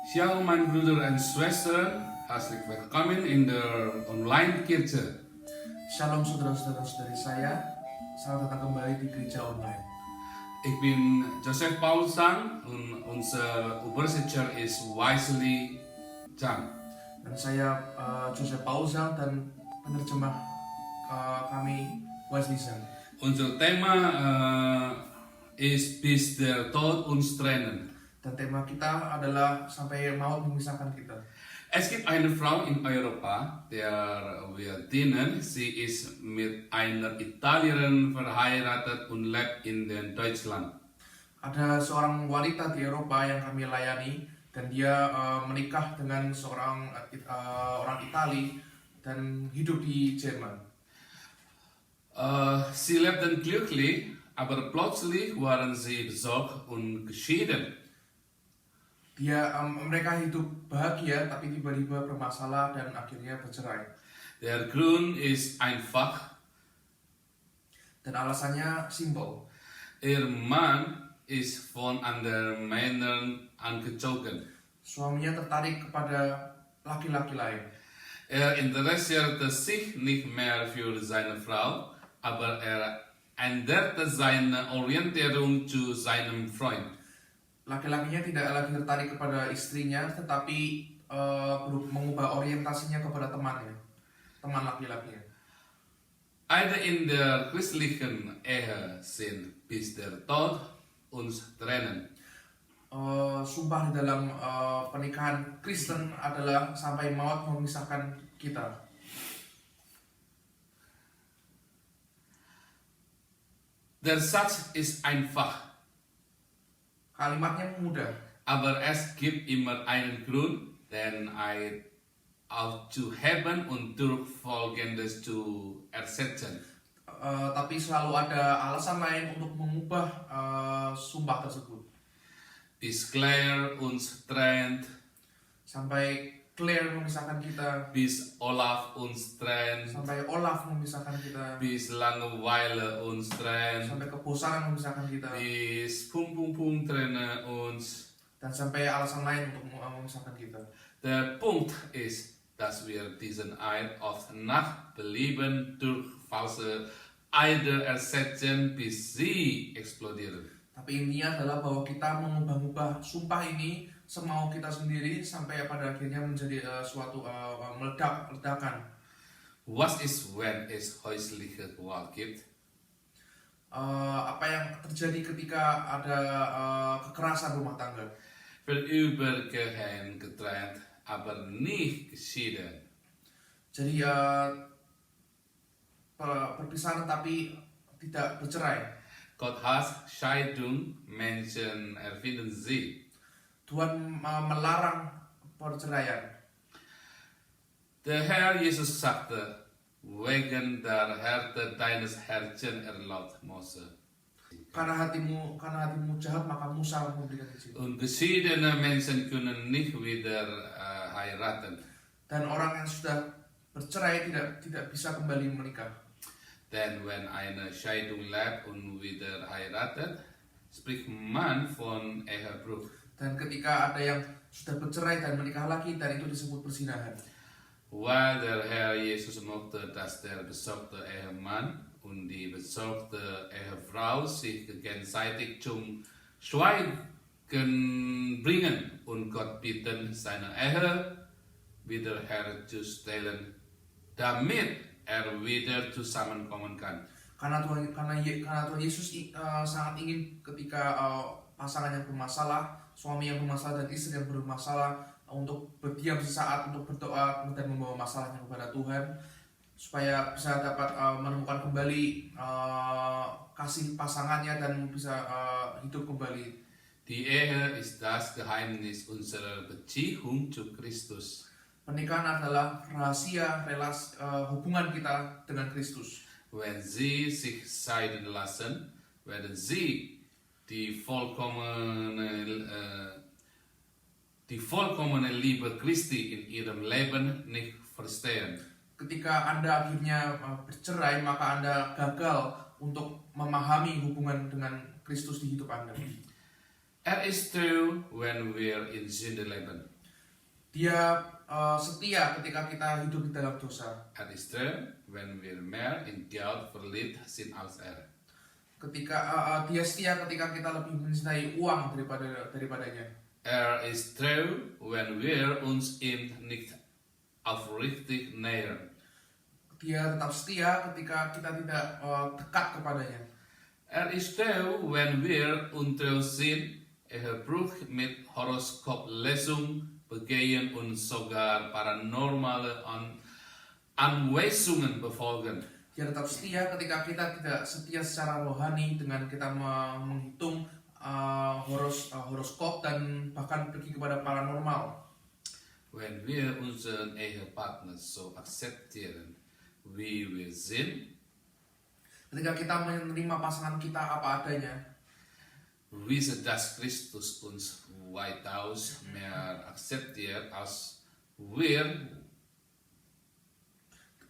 Shalom, mein Bruder und Schwester, herzlich willkommen in der Online-Kirche. Shalom saudara-saudara saya, selamat datang kembali di gereja online. Ich bin Joseph Paulsang und unser Übersetzer ist Wisely Zhang. Dan saya Joseph Paulsang dan penerjemah kami Wesley Zhang. Unser Thema ist bis der Tod uns trennen. Dan tema kita adalah sampai maut memisahkan kita. Es gibt eine Frau in Europa, der wir dienen. Sie ist mit einer Italienerin verheiratet und lebt in Deutschland. Ada seorang wanita di Eropa yang kami layani dan dia menikah dengan seorang orang Itali dan hidup di Jerman. Sie lebten glücklich, aber plötzlich waren sie besorgt und geschieden. Mereka hidup bahagia tapi tiba-tiba bermasalah dan akhirnya bercerai. Der Grund ist einfach, Dan alasannya simpel. ihr Mann ist von anderen Männern angezogen. Suaminya tertarik kepada laki-laki lain. Er interessierte sich nicht mehr für seine Frau, aber er änderte seine Orientierung zu seinem Freund. Laki-lakinya tidak lagi tertarik kepada istrinya, tetapi mengubah orientasinya kepada temannya, teman laki-lakinya. Eide in der christlichen Ehe sind bis der Tod uns trennen. Sumpah di dalam pernikahan Kristen adalah sampai maut memisahkan kita. Der Satz ist einfach, Kalimatnya mudah, aber es gibt immer einen Grund, den aufzuheben und durch Folgendes zu ersetzen. tapi selalu ada alasan lain untuk mengubah sumpah tersebut. Bis Claire uns trennt, Sampai Claire memisahkan kita, bis Olaf uns trennt, sampai Olaf memisahkan kita, bis Langeweile uns trennt, sampai kebosanan memisahkan kita, bis trennen uns. dan sampai alasan lain untuk memisahkan kita. Der Punkt ist, dass wir diesen Eid oft nachbeleben durch falsche Eide ersetzen, bis sie explodieren. Tapi intinya adalah bahwa kita mengubah-ubah sumpah ini semau kita sendiri sampai pada akhirnya menjadi suatu ledakan. Was ist, wenn es häusliche Gewalt gibt? Apa yang terjadi ketika ada kekerasan rumah tangga? Vorübergehend getrennt, aber nicht geschieden. Jadi perpisahan tapi tidak bercerai. Gott hasst Scheidung, Menschen erfinden sie. Tuhan melarang perceraian. Der Herr Jesus sagte, wegen der Härte deines Herzens erlaubt Mose. Karena hatimu jahat maka Musa memberikan izin. Und geschiedene Menschen können nicht wieder heiraten. Dan orang yang sudah bercerai tidak bisa kembali menikah. Denn wenn eine Scheidung lebt und wieder heiratet, spricht man von Ehebruch. Dan ketika ada yang sudah bercerai dan menikah lagi, dan itu disebut perzinahan. Weil der Herr Jesus möchte, dass der besorgte Ehemann und die besorgte Ehefrau sich gegenseitig zum Schweigen bringen und Gott bitten, seine Ehe wiederherzustellen, damit wieder zusammenkommen kann. Karena Tuhan Yesus sangat ingin ketika pasangan yang bermasalah, suami yang bermasalah dan istri yang bermasalah, untuk berdiam sesaat untuk berdoa dan membawa masalahnya kepada Tuhan supaya bisa dapat menemukan kembali kasih pasangannya dan bisa hidup kembali. Die Ehe ist das Geheimnis unserer Beziehung zu Christus. Pernikahan adalah rahasia hubungan kita dengan Kristus. Wenn sie sich scheiden lassen, werden sie die vollkommene Liebe Christi in ihrem Leben nicht verstehen. Ketika Anda akhirnya bercerai, maka Anda gagal untuk memahami hubungan dengan Kristus di hidup Anda. Er ist true when we're in Sünde leben. Dia setia ketika kita hidup di dalam dosa. Er is trouw when we meer in geld verliefd zijn als Ketika dia setia ketika kita lebih mencintai uang daripadanya. Er is trouw when we ons in niet aufrichtig nähern. Dia tetap setia ketika kita tidak dekat kepadanya. Er is trouw when we untrouw zijn. Gebruik met horoscooplesung begehen und sogar paranormale Anweisungen befolgen. Dia tetap setia ketika kita tidak setia secara rohani dengan kita menghitung horoskop dan bahkan pergi kepada paranormal. When we unseren eigen partner so accepteren wie we zijn, Ketika kita menerima pasangan kita apa adanya, wisse dass Christus uns weitaus mehr akzeptiert als wir.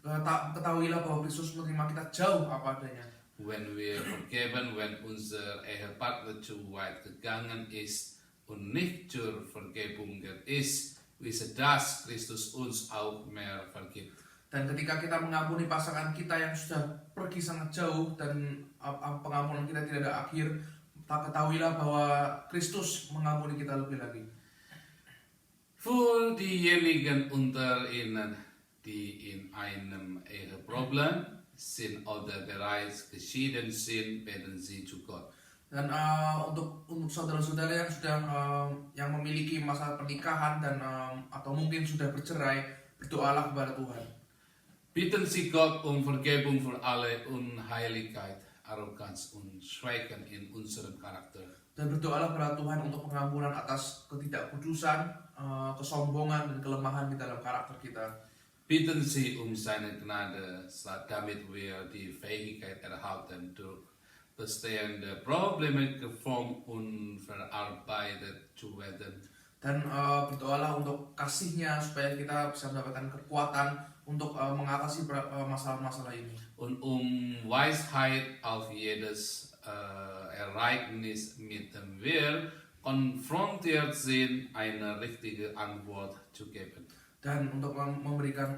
Ketahuilah bahwa Kristus menerima kita jauh apa adanya. When we vergeben, wenn unser eigen partner zu weit gegangen ist und nicht zur Vergebung ist, wisse dass Christus uns auch mehr vergibt. Dan ketika kita mengampuni pasangan kita yang sudah pergi sangat jauh dan pengampunan kita tidak ada akhir, ketahuilah bahwa Kristus mengampuni kita lebih lagi. Für diejenigen unter Ihnen, die in einem Eheproblem sind oder bereits geschieden sind, beten Sie zu Gott. Dan untuk saudara-saudara yang sudah yang memiliki masalah pernikahan dan atau mungkin sudah bercerai, berdoalah kepada Tuhan. Bitten Sie Gott Vergebung für alle Unheiligkeit, Arroganz und Schweigen in unserem Charakter. Dan berdoalah kepada Tuhan untuk pengampunan atas ketidakkudusan, kesombongan dan kelemahan di dalam karakter kita. Bitten Sie seine Gnade, damit wir die Fähigkeit erhalten, durch bestehende Probleme geformt und verarbeitet zu werden. Dan berdoalah untuk kasih-Nya supaya kita bisa mendapatkan kekuatan untuk mengatasi masalah-masalah ini. Und Weisheit auf jedes Ereignis mit dem wir konfrontiert sind, eine richtige Antwort zu geben. Dan untuk memberikan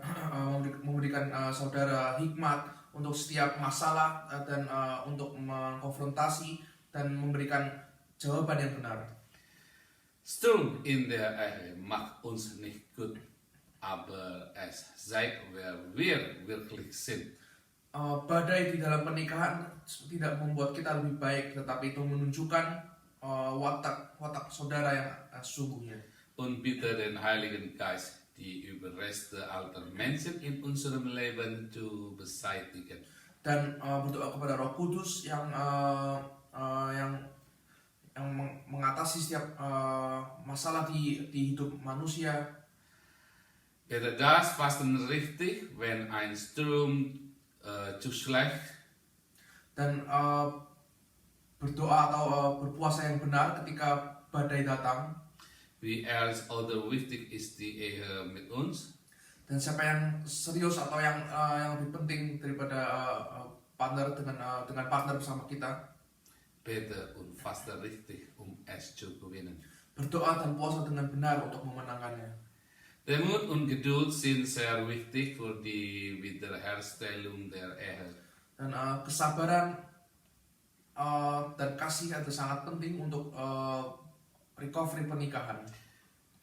saudara hikmat untuk setiap masalah dan untuk mengkonfrontasi dan memberikan jawaban yang benar. Sturm in der Ehe macht uns nicht gut, aber es zeigt, wer wir wirklich sind. Badai di dalam pernikahan tidak membuat kita lebih baik, tetapi itu menunjukkan watak saudara yang sesungguhnya. Und bitte den Heiligen Geist, die Überreste alter Menschen in unserem Leben zu beseitigen. Dan berdoa kepada Roh Kudus yang mengatasi setiap masalah di hidup manusia. Wäre das fasten richtig, wenn ein Sturm zu schlecht? Dan berdoa atau berpuasa yang benar ketika badai datang. Wie ernst oder wichtig ist die Ehe mit uns? Dan siapa yang serius atau yang lebih penting daripada partner dengan partner bersama kita? Bete und faste richtig, es zu gewinnen. Berdoa dan puasa dengan benar untuk memenangkannya. Demut und Geduld sind sehr wichtig für die Wiederherstellung der Ehe. Dan kesabaran dan kasih adalah sangat penting untuk recovery pernikahan.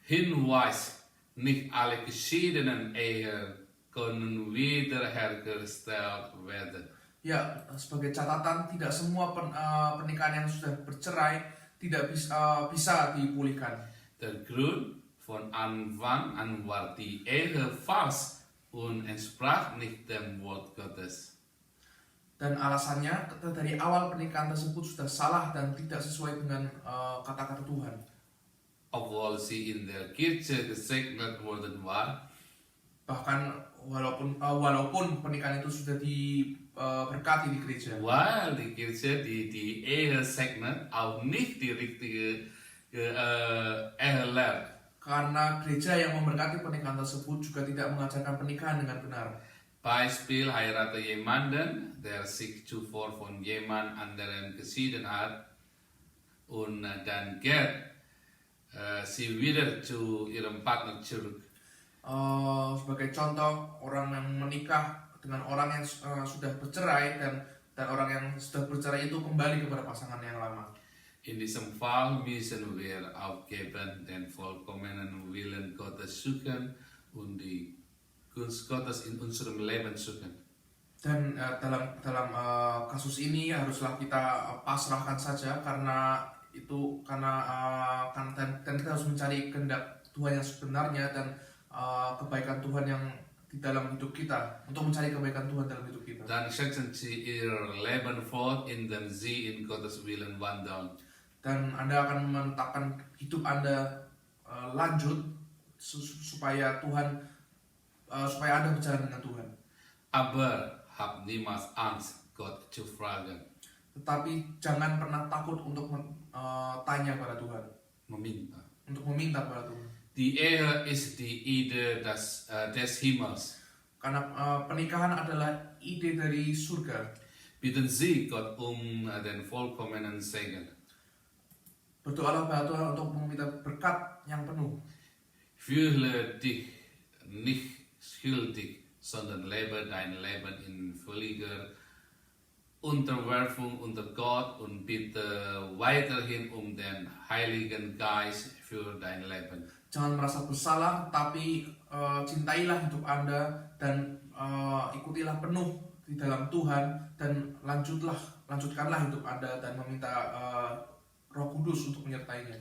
Hinweis, nicht alle geschiedenen Ehen können wiederhergestellt werden. Ya, sebagai catatan, tidak semua pernikahan yang sudah bercerai tidak bisa dipulihkan. Der Grund von Anfang an war die Ehe falsch und entsprach nicht dem Wort Gottes. Dan alasannya dari awal pernikahan tersebut sudah salah dan tidak sesuai dengan kata-kata Tuhan. Obwohl sie in der Kirche gesegnet worden war, Bahkan walaupun pernikahan itu sudah diberkati di gereja. weil die Kirche die Ehe segnet, auch nicht die richtige Ehe lehrt. Karena gereja yang memberkati pernikahan tersebut juga tidak mengajarkan pernikahan dengan benar. Beispiel, heirate jemanden, der sich zuvor von jemand anderen geschieden hat und dann geht sie wieder zu ihrem Partner zurück. Sebagai contoh, orang yang menikah dengan orang yang sudah bercerai dan orang yang sudah bercerai itu kembali kepada pasangan yang lama. In diesem Fall müssen wir aufgeben, den vollkommenen Willen Gottes suchen und die Gunst Gottes in unserem Leben suchen. Dan dalam kasus ini haruslah kita pasrahkan saja karena kita harus mencari kehendak Tuhan yang sebenarnya dan kebaikan Tuhan yang di dalam hidup kita, untuk mencari kebaikan Tuhan dalam hidup kita. Dann setzen sie ihr Leben fort, indem sie in Gottes Willen wandeln. Dan Anda akan menetapkan hidup Anda lanjut supaya Anda berjalan dengan Tuhan. Aber hab niemals Angst, Gott zu fragen. Tetapi jangan pernah takut untuk tanya pada Tuhan, Meminta. untuk meminta pada Tuhan. Die Ehe ist die Idee des Himmels. Karena pernikahan adalah ide dari surga. Bitten Sie Gott den vollkommenen Segen. Berdoalah pada Tuhan untuk meminta berkat yang penuh. Fühle dich nicht schuldig, sondern lebe dein Leben in völliger Unterwerfung unter Gott und bitte weiterhin den Heiligen Geist für dein Leben. Jangan merasa bersalah, tapi cintailah hidup Anda dan ikutilah penuh di dalam Tuhan dan lanjutkanlah hidup Anda dan meminta Roh Kudus untuk menyertainya.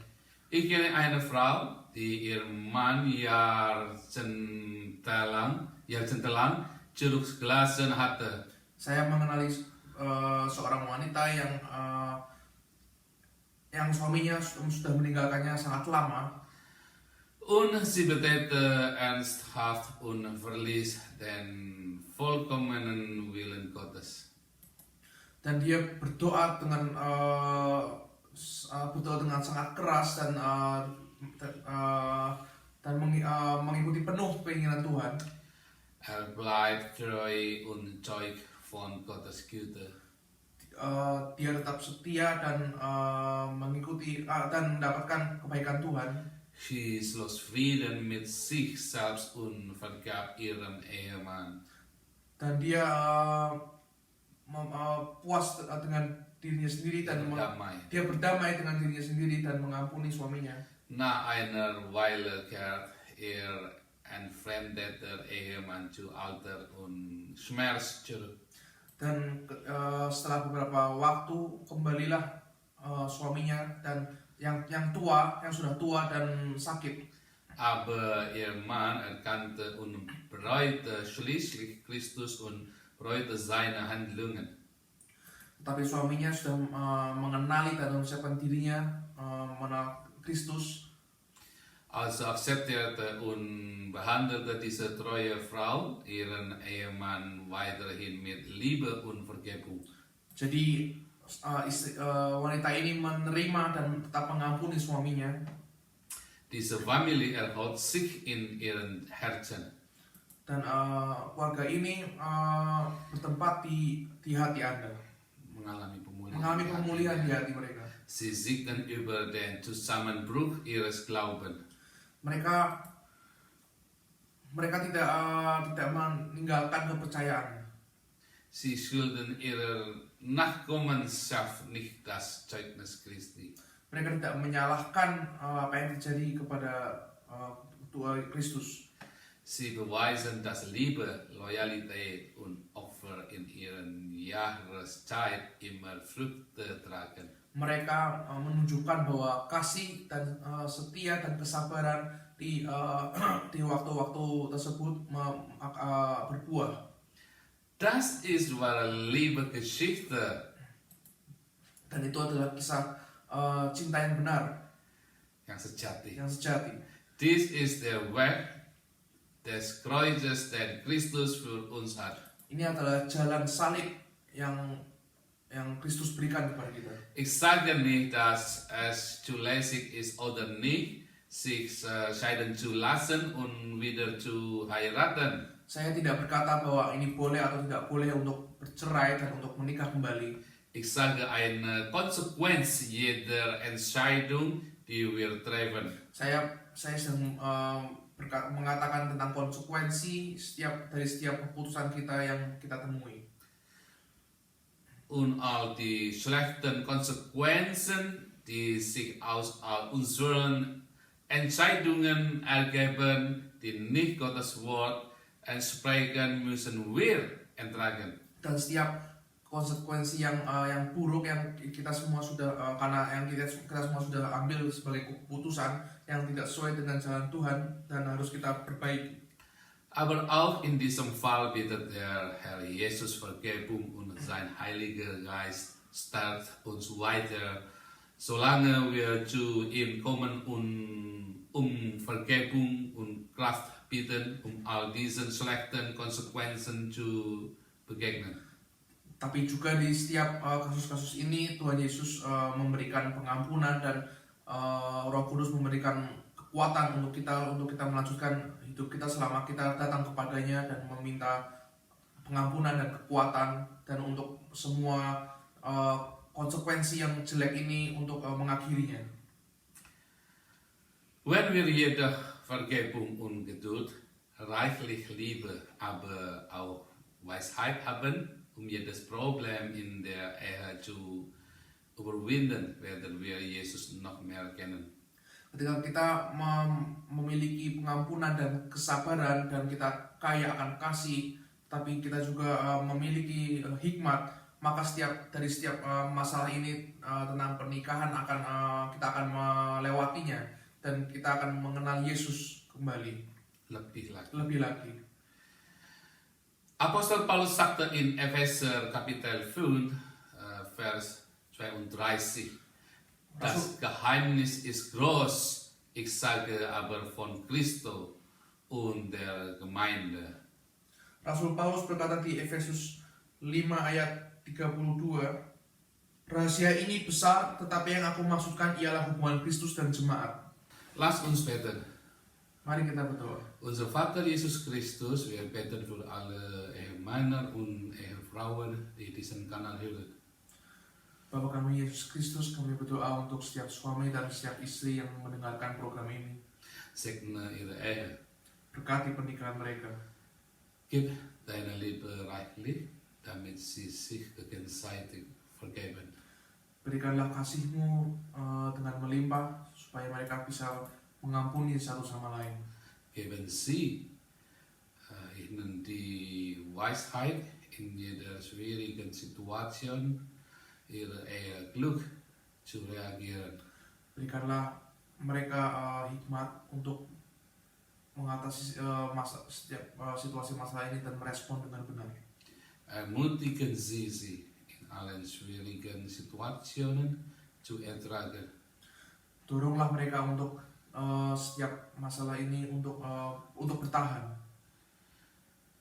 Ich kenne eine Frau, die ihr Mann jahrzehntelang zurückgelassen hatte. Saya mengenali seorang wanita yang suaminya sudah meninggalkannya sangat lama. Und sie betete ernsthaft und verließ den vollkommenen Willen Gottes. Dan dia berdoa dengan sangat keras dan mengikuti penuh keinginan Tuhan. Bleibt treu und Zeug von Gottes Güte. Dia tetap setia dan mengikuti dan mendapatkan kebaikan Tuhan. Sie schloss Frieden mit sich selbst und vergab ihrem Ehemann. Dan dia puas dengan dirinya sendiri dan dia berdamai dengan dirinya sendiri dan mengampuni suaminya. Nach einer Weile kehrt entfremdet der Ehemann zu Alter und Schmerz zurück. Dan setelah beberapa waktu kembalilah suaminya dan yang sudah tua dan sakit. Aber ihr Mann erkannte und bereute schließlich Christus und bereute seine Handlungen. Tapi suaminya sudah mengenali dan mempersiapkan dirinya mengenal Kristus. Also akzeptierte und behandelte diese treue Frau ihren Ehemann weiterhin mit Liebe und Vergebung. Jadi wanita ini menerima dan tetap mengampuni suaminya. Diese Familie erholt sich in ihren Herzen. Dan keluarga ini bertempat di hati Anda. Mengalami pemulihan di hati mereka. Sie siegten über den Zusammenbruch ihres Glaubens. Mereka tidak meninggalkan kepercayaan. Sie schulden ihrer Nachkommenschaft nicht das Zeugnis Christi. Mereka tidak menyalahkan apa yang terjadi kepada Tuhan Kristus. Sie beweisen, dass Liebe, Loyalität und Opfer in ihren Jahreszeit immer Früchte tragen. Mereka menunjukkan bahwa kasih dan setia dan kesabaran di waktu-waktu tersebut berbuah. Das ist wahre Liebe-Geschichte. Dan itu adalah kisah cinta yang benar, yang sejati. Dies ist der Weg des Kreuzes, den Christus für uns hat. Ini adalah jalan salib yang Kristus berikan kepada kita. Ich sage nicht, dass es zulässig ist oder nicht, sich scheiden zu lassen und wieder zu heiraten. Saya tidak berkata bahwa ini boleh atau tidak boleh untuk bercerai dan untuk menikah kembali. Ich sage, eine Konsequenz jeder Entscheidung die wir treffen. Saya sedang mengatakan tentang konsekuensi dari setiap keputusan kita yang kita temui. Und all die schlechten Konsequenzen, die sich aus unseren Entscheidungen ergeben, die nicht Gottes Wort entsprechen, müssen wir ertragen. Dan setiap konsekuensi yang buruk yang kita semua sudah karena yang kita semua sudah ambil sebagai keputusan yang tidak sesuai dengan jalan Tuhan dan harus kita perbaiki. Aber auch in diesem Fall bittet der Herr Jesus Vergebung und sein Heiliger Geist stärkt uns weiter, solange wir zu ihm kommen und Vergebung und Kraft bitten, all diesen schlechten Konsequenzen zu begegnen. Tapi juga di setiap kasus-kasus ini Tuhan Yesus memberikan pengampunan dan Roh Kudus memberikan kekuatan untuk kita melanjutkan hidup kita selama kita datang kepadanya dan meminta pengampunan dan kekuatan dan untuk semua konsekuensi yang jelek ini untuk mengakhirinya. Wenn wir jedoch Vergebung und Geduld, reichlich Liebe, aber auch Weisheit haben, jedes Problem in der Ehe zu überwinden, werden wir Jesus noch mehr kennen. Ketika kita memiliki pengampunan dan kesabaran dan kita kaya akan kasih, tapi kita juga memiliki hikmat, maka dari setiap masalah ini tentang pernikahan kita akan melewatinya dan kita akan mengenal Yesus kembali lebih lagi. Apostel Paulus sagte in Epheser Kapitel 5, Vers 32, das Geheimnis ist groß, ich sage aber von Christo und der Gemeinde. Rasul Paulus berkata di Efesus 5 ayat 32, rahasia ini besar, tetapi yang aku maksudkan ialah hubungan Kristus dan jemaat. Lass uns beten. Mari kita berdoa. Unser Vater Jesus Christus, wir beten für alle Ehemänner und Ehefrauen, die diesen Kanal hören. Bapa kami Yesus Kristus, kami berdoa untuk setiap suami dan setiap istri yang mendengarkan program ini. Segne ihre Ehe. Berkati pernikahan mereka. Gib deine Liebe reichlich, damit sie sich gegenseitig vergeben. Berikanlah kasih-Mu dengan melimpah, supaya mereka bisa mengampuni satu sama lain. Geben Sie ihnen die Weisheit in jeder schwierigen Situation, ihre Ehe Glück zu reagieren. Berikanlah mereka hikmat untuk mengatasi setiap situasi masalah ini dan merespon dengan benar. Ermutigen Sie sie in allen schwierigen Situationen zu ertragen. Doronglah mereka untuk setiap masalah ini untuk bertahan.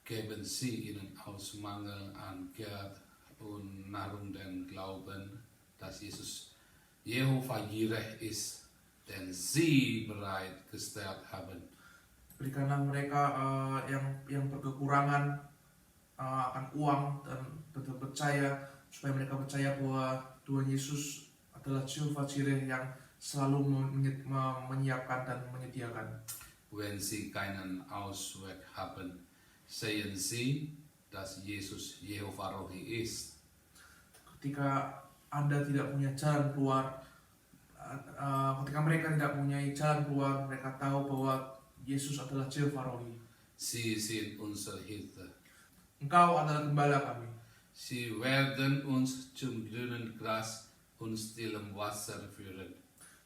Geben Sie ihnen aus Mangel an Geld und Nahrung den Glauben, dass Jesus Jehova Jireh ist, den Sie bereitgestellt haben. Berikanlah mereka yang berkekurangan akan uang dan percaya, supaya mereka percaya bahwa Tuhan Yesus adalah Jehova Jireh yang selalu menyiapkan dan menyediakan. Wenn Sie keinen Ausweg haben, sehen Sie, dass Jesus Jehova Rohi ist. Ketika Anda tidak punya jalan keluar, ketika mereka tidak punya jalan keluar, mereka tahu bahwa Yesus adalah Jehova Rohi. Sie sind unser Hirte. Engkau adalah gembala kami. Sie werden uns zum grünen Gras und stillem Wasser führen.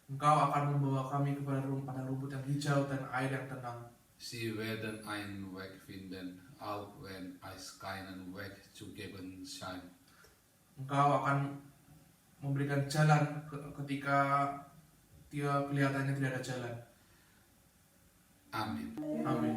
Engkau akan membawa kami kepada rumput yang hijau dan air yang tenang. Sie werden einen Weg finden, auch wenn es keinen Weg zu geben scheint. Engkau akan memberikan jalan ketika dia kelihatannya tidak ada jalan. Amin. Amin.